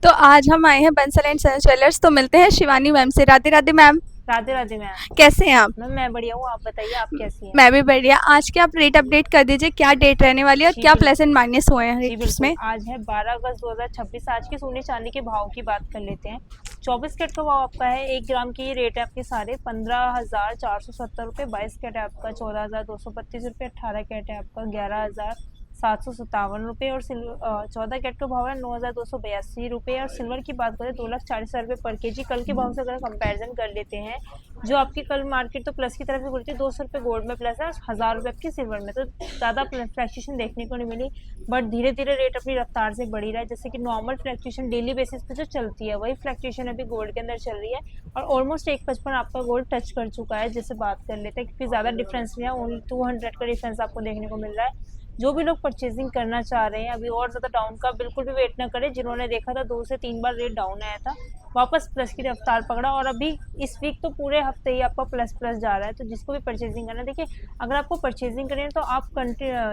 तो आज हम आए हैं बंसल एंड सन्स ज्वेलर्स। तो मिलते हैं शिवानी मैम से। राधे राधे मैम। राधे राधे मैम। कैसे हैं आप? मैम मैं बढ़िया हूँ, आप बताइए आप कैसी हैं। मैं भी बढ़िया। आज के आप रेट अपडेट कर दीजिए, क्या डेट रहने वाली है और जी क्या प्लस बिल्कुल। एंड माइनस हुए हैं जी रेट्स बिल्कुल, में। आज है 12 अगस्त 2026। आज के सोने चांदी के भाव की बात कर लेते हैं। 24 कैरेट का भाव आपका है, 1 ग्राम की रेट है आपके सारे 15,470 रुपये। 22 कैरेट है आपका 14,232 रुपये। 18 कैरेट है आपका 11,757 रुपये। और 14 कैरेट का भाव है 9,282 रुपये। और सिल्वर की बात करें 2,40,000 रुपये पर केजी। कल के भाव से अगर कंपैरिजन कर लेते हैं, जो आपकी कल मार्केट तो प्लस की तरफ से खुलती है, 200 रुपये गोल्ड में प्लस है, 1,000 रुपये आपकी सिल्वर में, तो ज़्यादा फ्लैक्चुएशन देखने को नहीं मिली। बट धीरे धीरे रेट अपनी रफ्तार से बढ़ी रहा है। जैसे कि नॉर्मल फ्लैक्चुएशन डेली बेसिस पे जो चलती है, वही फ्लैक्चुएशन अभी गोल्ड के अंदर चल रही है। और ऑलमोस्ट 1,55 आपका गोल्ड टच कर चुका है, जिससे बात कर लेते हैं, क्योंकि ज़्यादा डिफरेंस नहीं है, ओनली 200 का डिफरेंस आपको देखने को मिल रहा है। जो भी लोग परचेजिंग करना चाह रहे हैं, अभी और ज़्यादा डाउन का बिल्कुल भी वेट ना करें। जिन्होंने देखा था 2 से 3 बार रेट डाउन आया था, वापस प्लस की रफ्तार पकड़ा, और अभी इस वीक तो पूरे हफ्ते ही आपका प्लस प्लस जा रहा है। तो जिसको भी परचेजिंग करना है, देखिए अगर आपको परचेजिंग करें तो आप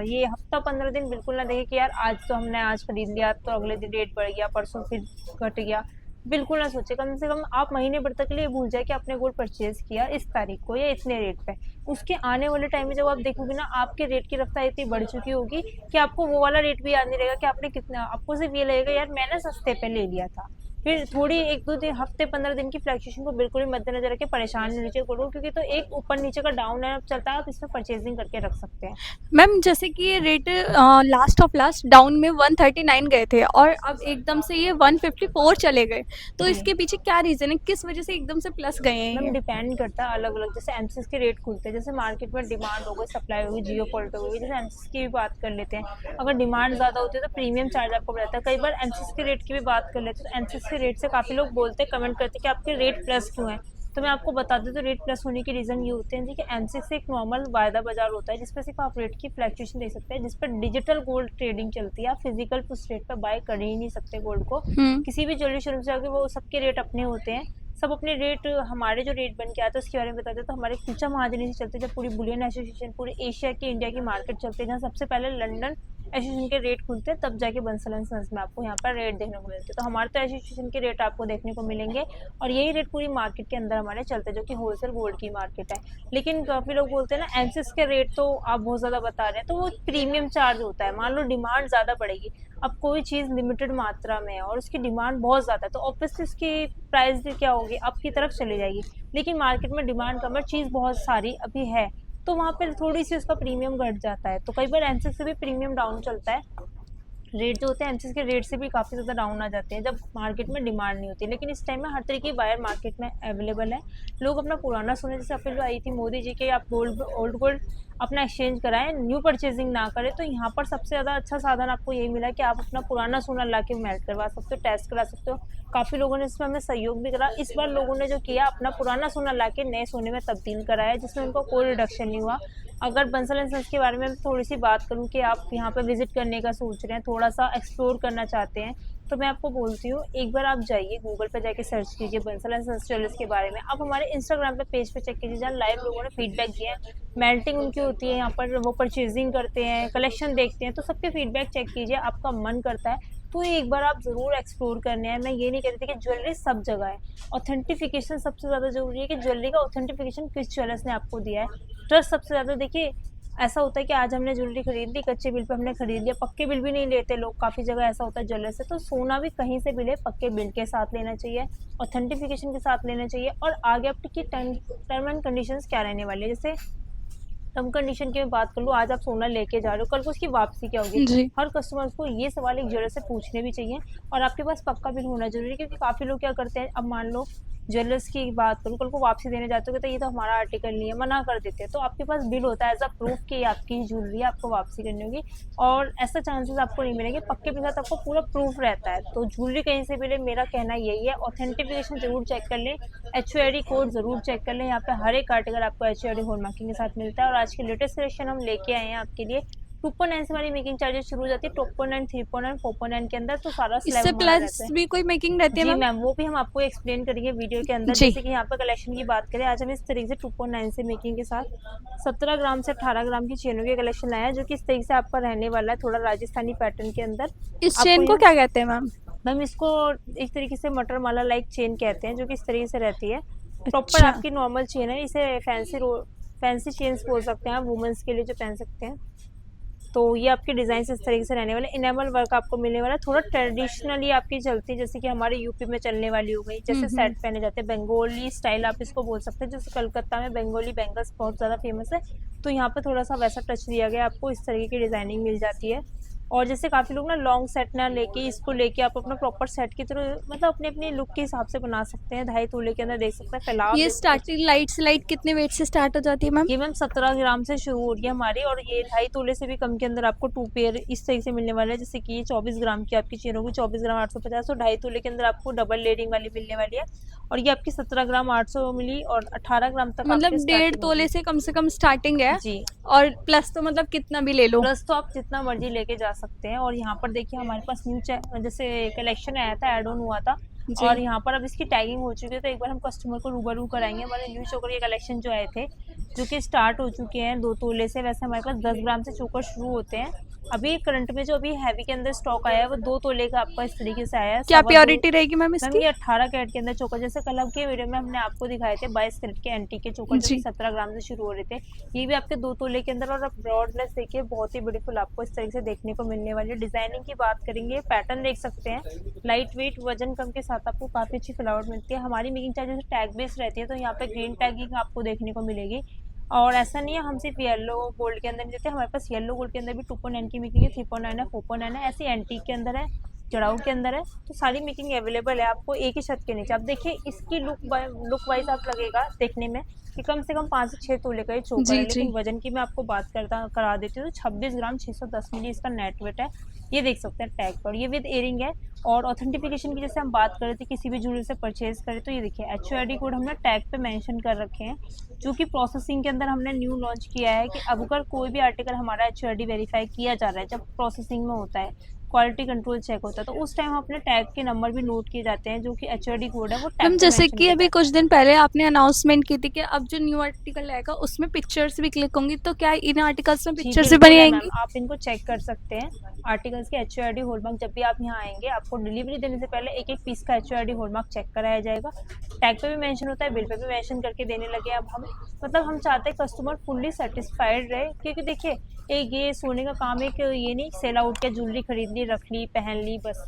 ये हफ्ता 15 दिन बिल्कुल ना देखें कि यार आज तो हमने आज खरीद लिया तो अगले दिन रेट बढ़ गया, परसों फिर घट गया। बिल्कुल ना सोचे, कम से कम आप महीने भर तक के लिए भूल जाए कि आपने गोल्ड परचेज किया इस तारीख को या इतने रेट पे। उसके आने वाले टाइम में जब आप देखोगे ना, आपके रेट की रफ्तार इतनी बढ़ चुकी होगी कि आपको वो वाला रेट भी याद नहीं रहेगा कि आपने कितना, आपको सिर्फ ये लगेगा यार मैंने सस्ते पे ले लिया था। फिर थोड़ी 1-2 दिन, हफ्ते 15 दिन की फ्लैक्चुएशन को बिल्कुल भी मद्देनजर रखें, परेशान नहीं नीचे करो, क्योंकि तो एक ऊपर नीचे का डाउन है चलता है, आप इसमें परचेजिंग करके रख सकते हैं। मैम जैसे कि ये rate last of last down में 139 गए थे और अब एकदम से ये 154 चले गए। तो जी इसके पीछे क्या रीज़न है, किस वजह से एकदम से प्लस गए हैं मैम, ये? डिपेंड करता है अलग अलग, जैसे एमसीस के रेट खुलते हैं, जैसे मार्केट में डिमांड हो गई, सप्लाई होगी, जियो पॉलिट हो गई। जैसे एमसीस की भी बात कर लेते हैं, अगर डिमांड ज़्यादा होती है तो प्रीमियम चार्ज आपको बढ़ता है। कई बार एमसीस के रेट की भी बात कर लेते हैं, तो एमसीस के रेट से काफ़ी लोग बोलते हैं, कमेंट करते हैं कि आपके रेट प्लस क्यों है। तो मैं आपको बता दूं, तो रेट प्लस होने के रीज़न ये होते हैं जी कि एमसीस से एक नॉर्मल वायदा बाजार होता है, जिसपे सिर्फ आप रेट की फ्लैक्चुएशन देख सकते हैं, जिस पर डिजिटल गोल्ड ट्रेडिंग चलती है। आप फिजिकल उस रेट पर बाय कर ही नहीं सकते गोल्ड को। हम्म। किसी भी ज्वेलरी शोरूम से आके वो सबके रेट अपने होते हैं, सब अपने रेट। हमारे जो रेट बन के आते हैं उसके बारे में बताते हैं, तो हमारे कुचा महाजनी से चलते हैं, जब पूरी बुलियन एसोसिएशन पूरे एशिया की, इंडिया की मार्केट चलती है, जहाँ सबसे पहले लंदन एसोसिएशन के रेट खुलते हैं, तब जाके बंसल एंड सन्स में आपको यहाँ पर रेट देखने को मिलते हैं। तो हमारे तो एसोसिएशन के रेट आपको देखने को मिलेंगे, और यही रेट पूरी मार्केट के अंदर हमारे चलते हैं, जो कि होलसेल गोल्ड की मार्केट है। लेकिन काफ़ी लोग बोलते हैं ना एमसीस के रेट तो आप बहुत ज़्यादा बता रहे हैं, तो वो प्रीमियम चार्ज होता है। मान लो डिमांड ज़्यादा बढ़ेगी, अब कोई चीज़ लिमिटेड मात्रा में है और उसकी डिमांड बहुत ज़्यादा है, तो ऑब्वियसली उसकी प्राइस भी क्या होगी, आपकी तरफ चली जाएगी। लेकिन मार्केट में डिमांड कम है, चीज़ बहुत सारी अभी है, तो वहाँ पे थोड़ी सी उसका प्रीमियम घट जाता है। तो कई बार एमसीस से भी प्रीमियम डाउन चलता है। रेट जो होते हैं एमसीस के रेट से भी काफ़ी ज़्यादा डाउन आ जाते हैं, जब मार्केट में डिमांड नहीं होती। लेकिन इस टाइम में हर तरीके की बायर मार्केट में अवेलेबल है। लोग अपना पुराना सोना, जैसे अपने जो आई थी मोदी जी के, आप गोल्ड ओल्ड गोल्ड अपना एक्सचेंज कराएं, न्यू परचेजिंग ना करें, तो यहाँ पर सबसे ज़्यादा अच्छा साधन आपको यही मिला कि आप अपना पुराना सोना ला के मेल्ट करवा सकते हो, टेस्ट करा सकते हो। काफ़ी लोगों ने इसमें हमें सहयोग भी करा। इस बार लोगों ने जो किया, अपना पुराना सोना ला के नए सोने में तब्दील कराया, जिसमें उनको कोई रिडक्शन नहीं हुआ। अगर बंसल एंड सन्स के बारे में थोड़ी सी बात करूँ कि आप यहाँ पर विजिट करने का सोच रहे हैं, थोड़ा सा एक्सप्लोर करना चाहते हैं, तो मैं आपको बोलती हूँ एक बार आप जाइए गूगल पे, जाके सर्च कीजिए बंसल एंड सन्स ज्वेलर्स के बारे में। आप हमारे इंस्टाग्राम पे पेज पे चेक कीजिए, जहाँ लाइव लोगों ने फीडबैक दिया है। मेल्टिंग उनकी होती है यहाँ पर, वो परचेजिंग करते हैं, कलेक्शन देखते हैं, तो सबके फीडबैक चेक कीजिए, आपका मन करता है तो एक बार आप ज़रूर एक्सप्लोर करने हैं। मैं ये नहीं कहती थी कि ज्वेलरी सब जगह है, ऑथेंटिफिकेशन सबसे ज़्यादा ज़रूरी है कि ज्वेलरी का ऑथेंटिफिकेशन किस ज्वेलर्स ने आपको दिया है। ट्रस्ट सबसे ज़्यादा, देखिए ऐसा होता है कि आज हमने ज्वेलरी खरीद ली, कच्चे बिल पे हमने खरीद लिया, पक्के बिल भी नहीं लेते लोग, काफ़ी जगह ऐसा होता है ज्वेलर से। तो सोना भी कहीं से भी ले, पक्के बिल के साथ लेना चाहिए, ऑथेंटिफिकेशन के साथ लेना चाहिए। और आगे आपकी टर्म एंड कंडीशंस क्या रहने वाली है, जैसे टर्म कंडीशन की मैं बात कर लूँ, आज आप सोना लेके जा रहे हो, कल को उसकी वापसी क्या होगी। जी। हर कस्टमर्स को ये सवाल एक ज्वेलर से पूछने भी चाहिए, और आपके पास पक्का बिल होना जरूरी है, क्योंकि काफ़ी लोग क्या करते हैं, अब मान लो ज्वेलर्स की बात करूँ, कल को वापसी देने जाते हो तो ये तो हमारा आर्टिकल नहीं है, मना कर देते हैं। तो आपके पास बिल होता है एज अ प्रूफ कि ये आपकी ज्वेलरी है, आपको वापसी करनी होगी, और ऐसा चांसेस आपको नहीं मिलेंगे। पक्के के साथ आपको पूरा प्रूफ रहता है। तो ज्वेलरी कहीं से भी ले, मेरा कहना यही है, ऑथेंटिफिकेशन जरूर चेक कर लें, HOID कोड जरूर चेक कर लें। यहाँ पे हर एक आर्टिकल आपको HOID हॉलमार्किंग के साथ मिलता है। और आज की लेटेस्ट कलेक्शन हम लेके आए हैं आपके लिए, 2.9 से हमारी मेकिंग चार्जेस शुरू हो जाती है, 2.9, 3.9, 4.9 के अंदर, तो सारा स्लैब इससे हमारा प्लस रहता है। भी कोई मेकिंग रहती है जी मैम? मैम, वो भी हम आपको एक्सप्लेन करेंगे वीडियो के अंदर। जी। जैसे कि यहाँ पर कलेक्शन की बात करें, आज हम इस तरीके से 2.9 से मेकिंग के साथ 17 ग्राम से 18 ग्राम की चेनों के कलेक्शन लाया है, जो कि इस तरीके से आपका रहने वाला है, थोड़ा राजस्थानी पैटर्न के अंदर। इस आपको चेन को यहाँ क्या कहते हैं मैम? मैम इसको एक तरीके से मटर माला लाइक चेन कहते हैं, जो कि इस तरीके से रहती है। प्रॉपर अच्छा। आपकी नॉर्मल चेन है, इसे फैंसी चेन्स बोल सकते हैं आप, वुमेन्स के लिए जो पहन सकते हैं। तो ये आपके डिजाइन इस तरीके से रहने वाले, इनेमल वर्क आपको मिलने वाला है, थोड़ा ट्रेडिशनली आपकी चलती है, जैसे कि हमारे यूपी में चलने वाली हो गई, जैसे हम्म। सेट पहने जाते हैं, बंगाली स्टाइल आप इसको बोल सकते हैं, जैसे कलकत्ता में बंगाली बैंगल्स बहुत ज़्यादा फेमस है, तो यहाँ पे थोड़ा सा वैसा टच दिया गया, आपको इस तरीके की डिजाइनिंग मिल जाती है। और जैसे काफ़ी लोग ना लॉन्ग सेट ना लेके इसको लेके आप अपना प्रॉपर सेट की तरह मतलब अपने अपने लुक के हिसाब से बना सकते हैं। 2.5 तोले के अंदर देख सकते हैं, फैलाव ये देख सकते हैं। स्टार्टिंग लाइट से लाइट कितने वेट से स्टार्ट हो जाती है मैम? ये मैम 17 ग्राम से शुरू हो रही है हमारी, और ये 2.5 तोले से भी कम के अंदर आपको 2 पेयर इस तरीके से मिलने वाला है। जैसे कि ये 24 ग्राम की आपकी चेन होगी, 24 ग्राम 850, और 2.5 तोले के अंदर आपको डबल लेयरिंग वाली मिलने वाली है। और ये आपकी 17 ग्राम 800 मिली, और 18 ग्राम तक मतलब आपके 1.5 तोले स्टार्टिंग से कम स्टार्टिंग है। जी। और प्लस तो मतलब कितना भी ले लो। प्लस तो आप जितना मर्जी लेके जा सकते हैं। और यहाँ पर देखिए हमारे पास जैसे कलेक्शन आया था, एड ऑन हुआ था, जी। और यहाँ पर अब इसकी टैगिंग हो चुकी है, तो एक बार हम कस्टमर को रूबरू कराएंगे। हमारे न्यू चोकर के कलेक्शन जो आए थे, जो कि स्टार्ट हो चुके हैं 2 तोले से, वैसे हमारे पास 10 ग्राम से चोकर शुरू होते हैं। अभी करंट में जो अभी हैवी के अंदर स्टॉक आया है, वो 2 तोले का आपका इस तरीके से आया है, क्या 2.25। प्योरिटी रहेगी मैम मैम इसकी? ये 18 कैरेट के अंदर चोकर, जैसे कल के वीडियो में हमने आपको दिखाए थे 22 कैरेट के एंटीक के चोकर, जो कि जी। 17 ग्राम से शुरू हो रहे थे। ये भी आपके 2 तोले के अंदर, और आप ब्रॉडनेस देखिए बहुत ही ब्यूटीफुल आपको इस तरीके से देखने को मिलने वाली है। डिजाइनिंग की बात करेंगे, पैटर्न देख सकते हैं, लाइट वेट वजन कम के साथ आपको काफी अच्छी फ्लावर मिलती है। हमारी मेकिंग चार्जेस टैग बेस्ड रहती है, तो यहाँ पे ग्रीन टैगिंग आपको देखने को मिलेगी। और ऐसा नहीं है हम सिर्फ येलो गोल्ड के अंदर नहीं देते, हमारे पास येलो गोल्ड के अंदर भी 2.9 की मेकिंग है, 3.9 है, 4.9 है, ऐसी एंटीक के अंदर है, जड़ाऊ के अंदर है, तो सारी मेकिंग अवेलेबल है आपको एक ही छत के नीचे। आप देखिए इसकी लुक वाइज आप लगेगा देखने में कि कम से कम 5 से 6 तोले का ये चोकर है, जी। जी। लेकिन वजन की मैं आपको बात करा देती हूँ, तो 26 ग्राम 610 मिली इसका नेट वेट है। ये देख सकते हैं टैग पर, ये विद एयरिंग है। और ऑथेंटिफिकेशन की जैसे हम बात कर रहे थे, किसी भी ज्वेलरी से परचेज करें, तो ये देखिए HUID कोड हमने टैग पे मेंशन कर रखे हैं, जो कि प्रोसेसिंग के अंदर हमने न्यू लॉन्च किया है कि अब अगर कोई भी आर्टिकल हमारा HUID वेरीफाई किया जा रहा है, जब प्रोसेसिंग में होता है, क्वालिटी कंट्रोल चेक होता है, तो उस टाइम अपने टैग के नंबर भी नोट किए जाते हैं, जो कि HUID कोड है वो टैग मैम पे जैसे मेंशन कि किया अभी जाता कुछ दिन पहले आपने अनाउंसमेंट की थी कि अब जो न्यू आर्टिकल आएगा उसमें पिक्चर्स भी क्लिक होंगी, तो क्या इन आर्टिकल्स में है। जी पिक्चर्स भी बिल्कुल बनी है मैम, आएंगी? आप इनको चेक कर सकते हैं। आर्टिकल्स के HUID हॉलमार्क, जब भी आप यहाँ आएंगे आपको डिलीवरी देने से पहले एक एक पीस का HUID हॉलमार्क चेक कराया जाएगा। टैग पे भी मेंशन होता है, बिल पे भी मेंशन करके देने लगे अब हम। मतलब हम चाहते हैं कस्टमर फुल्ली सेटिस्फाइड रहे, क्योंकि देखिए एक ये सोने का काम है कि ये नहीं सेल आउट के ज्वेलरी खरीद ली, रख ली, पहन ली, बस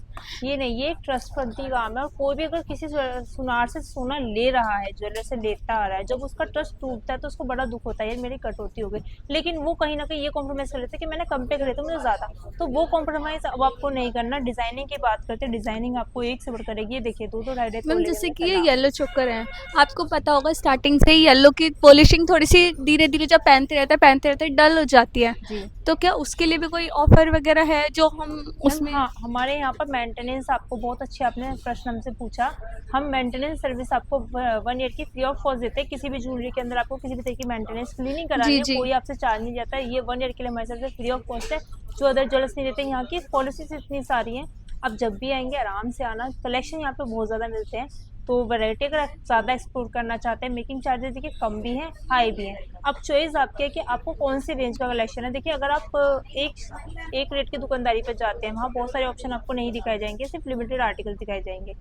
ये नहीं, ये एक ट्रस्टवर्दी काम है। और कोई भी अगर किसी सुनार से सोना ले रहा है, ज्वेलर से लेता आ रहा है, जब उसका ट्रस्ट टूटता है तो उसको बड़ा दुख होता है, यार मेरी कटौती हो गई, लेकिन वो कहीं ना कहीं ये कॉम्प्रोमाइज कर लेते हैं कि मैंने कम पे खरीदा मुझे ज्यादा, तो वो कॉम्प्रोमाइज अब आपको नहीं करना। डिजाइनिंग की बात करते हैं, डिजाइनिंग आपको एक से बढ़ करेगी। ये देखिए 2-2 मैम तोले के जैसे अंदर कि ये फैला। येलो चोकर है, आपको पता होगा स्टार्टिंग से ही येलो की पॉलिशिंग थोड़ी सी धीरे धीरे जब पहनते रहते डल हो जाती है, जी तो क्या उसके लिए भी कोई ऑफर वगैरह है जो हम मैम, उसमें? हाँ हमारे यहाँ पर मेंटेनेंस आपको बहुत अच्छे, आपने प्रश्न हमसे पूछा, हम मेंटेनेंस सर्विस आपको 1 ईयर की फ्री ऑफ कॉस्ट देते हैं। किसी भी ज्वेलरी के अंदर आपको किसी भी तरह की मेंटेनेंस क्लीनिंग करानी जी। है, जी। कोई आपसे चार्ज नहीं जाता है, ये 1 ईयर के लिए हमारे तरफ से फ्री ऑफ कॉस्ट है, जो अदर ज्वेलर्स नहीं देते। यहाँ की पॉलिसीज इतनी सारी हैं, आप जब भी आएंगे आराम से आना, कलेक्शन यहाँ पे बहुत ज़्यादा मिलते हैं, तो वैरायटी अगर आप ज़्यादा एक्सप्लोर करना चाहते हैं, मेकिंग चार्जेस देखिए कम भी हैं हाई भी हैं, अब चॉइस आपकी है कि आपको कौन सी रेंज का कलेक्शन है। देखिए अगर आप एक रेट की दुकानदारी पर जाते हैं, वहाँ बहुत सारे ऑप्शन आपको नहीं दिखाए जाएंगे, सिर्फ लिमिटेड आर्टिकल दिखाए जाएंगे।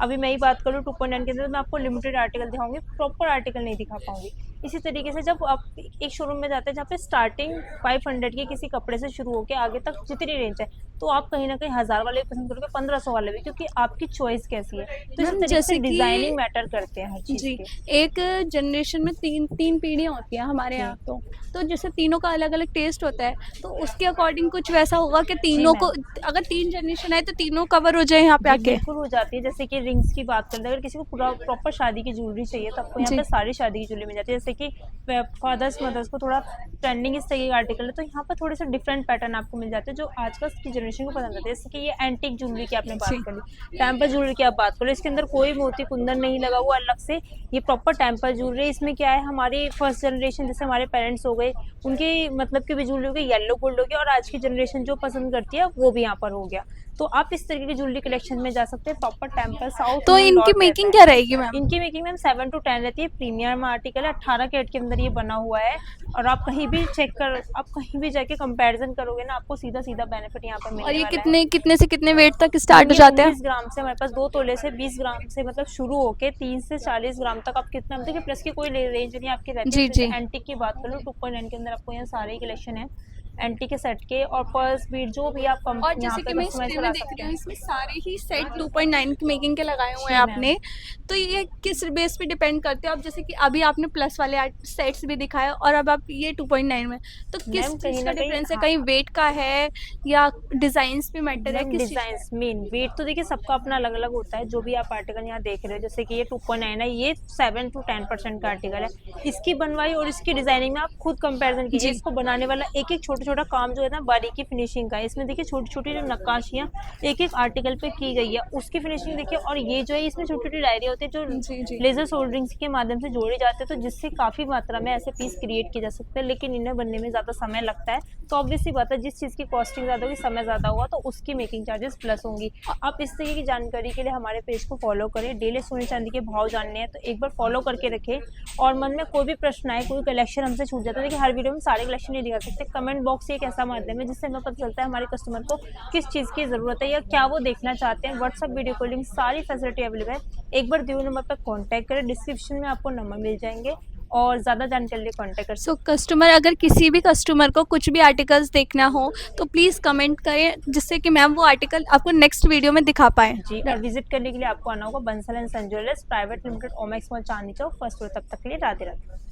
अभी मैं ही बात करूँ 2.9 के अंदर, मैं आपको लिमिटेड आर्टिकल दिखाऊंगी, प्रॉपर आर्टिकल नहीं दिखा पाऊंगी। इसी तरीके से जब आप एक शोरूम में जाते हैं जहाँ पे स्टार्टिंग 500 की किसी कपड़े से शुरू होकर आगे तक जितनी रेंज है, तो आप कहीं ना कहीं 1000 वाले भी पसंद करोगे, 1500 वाले भी, क्योंकि आपकी चॉइस कैसी है। तो इसी मैम तरीके से जैसे कि डिजाइनिंग मैटर करते हैं हर चीज जी, के। एक जनरेशन में तीन पीढ़ियाँ होती हैं हमारे जी यहाँ, तो जैसे तीनों का अलग अलग टेस्ट होता है, तो उसके अकॉर्डिंग कुछ वैसा होगा कि जी तीनों को, मैम, अगर 3 जनरेशन है तो तीनों कवर हो जाए यहाँ पे जी आके? बिल्कुल हो जाती है। जैसे कि रिंग्स की बात करते हैं, अगर किसी को पूरा प्रॉपर शादी की ज्वेलरी चाहिए, तो आपको यहाँ जी। पे सारी शादी की ज्वेलरी मिल जाती है। जैसे कि फादर्स मदर्स को थोड़ा ट्रेंडिंग इस तरह का आर्टिकल है, तो यहाँ पर थोड़े से डिफरेंट पैटर्न आपको मिल जाते हैं, जो आजकल की जनरेशन को पसंद आते हैं। जैसे कि ये एंटिक ज्वेलरी की आपने बात जी। कर ली, टेम्पर ज्वेलरी की आप बात करो, इसके अंदर कोई मोती कुंदन नहीं लगा हुआ अलग से, ये प्रॉपर टेम्पर ज्वेलरी। इसमें क्या है, हमारी फर्स्ट जनरेशन जैसे हमारे पेरेंट्स हो गए, उनकी मतलब की भी ज्वेलरी हो गई, येलो गोल्ड हो गया, और आज की जनरेशन जो पसंद करती है वो भी यहाँ पर हो गया। तो आप इस तरीके की ज्वेलरी कलेक्शन में जा सकते हैं, प्रॉपर टेम्पल साउथ। तो इनकी मेकिंग क्या रहेगी मैम? इनकी मेकिंग मैम 7 to 10 रहती है। प्रीमियम आर्टिकल है, 18 कैरेट के अंदर ये बना हुआ है। और आप कहीं भी आप कहीं भी जाके कंपैरिजन करोगे ना, आपको सीधा सीधा बेनिफिट यहाँ पर मिलने और ये वाला है। कितने से कितने वेट तक स्टार्ट हो जाते हैं? 19 ग्राम से हमारे पास 2 तोले से 20 ग्राम से मतलब शुरू होके 3 से 40 ग्राम तक आप कितना देखिए, प्लस की कोई रेंज नहीं आपकी रहती जी है। जी। जैसे एंटीक की बात करो 2.9 के अंदर आपको यहाँ सारे ही कलेक्शन है एंटीक के सेट के, और पर्स बीट जो भी आप और यहाँ जैसे पे कि मैं कस्टमाइज इसमें करा देख सकते रही हूँ, हैं। इसमें सारे ही सेट 2.9 की मेकिंग के लगाए हुए जी हैं मैम। आपने। तो ये किस बेस पे डिपेंड करते हो आप? जैसे कि अभी आपने प्लस वाले सेट्स भी दिखाए और अब आप ये 2.9 में, तो किस मैम चीज़ कहीं का ना कहीं डिफरेंस है? हाँ, कहीं वेट का है या डिजाइन्स पे मैटर है, मैम किस चीज़ का है? डिजाइन मेन वेट तो देखिए सबका अपना अलग अलग होता है। जो भी आप आर्टिकल यहाँ देख रहे हो, जैसे कि ये 2.9 है, ये 7 to 10% का आर्टिकल है। इसकी बनवाई और इसकी डिजाइनिंग में आप खुद कंपैरिजन कीजिए। जी। इसको बनाने वाला एक एक छोटा छोटा काम जो है ना, बारीकी फिनिशिंग का है। इसमें देखिए छोटी छोटी जो नक्काशियाँ एक एक आर्टिकल पे की गई है, उसकी फिनिशिंग देखिए। और ये जो है इसमें छोटी छोटी डायरी होती है जो जी जी। लेजर सोल्डरिंग्स के माध्यम से जोड़े जाते हैं, तो जिससे काफी मात्रा में ऐसे पीस क्रिएट किए जा सकते हैं। लेकिन इन्हें बनने में ज्यादा समय लगता है, तो ऑब्वियसली बात है जिस चीज की कॉस्टिंग ज्यादा होगी, समय ज्यादा हुआ, तो उसकी मेकिंग चार्जेस प्लस होंगी। आप इस तरीके की जानकारी के लिए हमारे पेज को फॉलो करें। डेली सोने चांदी के भाव जानने हैं तो एक बार फॉलो करके रखें। और मन में कोई भी प्रश्न आए, कोई कलेक्शन हमसे छूट जाता है, देखिए हर वीडियो में सारे कलेक्शन नहीं दिखा सकते। कमेंट बॉक्स एक ऐसा माध्यम है जिससे हमें पता चलता है हमारे कस्टमर को किस चीज़ की ज़रूरत है या क्या वो देखना चाहते हैं। व्हाट्सअप वीडियो कॉलिंग सारी फैसिलिटी अवेलेबल है। एक बार दिए नंबर पर कॉन्टैक्ट करें, डिस्क्रिप्शन में आपको नंबर मिल जाएंगे और ज़्यादा जानकारी के लिए कॉन्टैक्ट कर सकते सो कस्टमर, अगर किसी भी कस्टमर को कुछ भी आर्टिकल्स देखना हो तो प्लीज़ कमेंट करें, जिससे कि मैम वो आर्टिकल आपको नेक्स्ट वीडियो में दिखा पाएँ। हैं। जी, और विजिट करने के लिए आपको आना होगा Bansal and son jewellers private limited, Omaxe mall, Chandni Chowk, first floor. तब तक के लिए राधे राधे।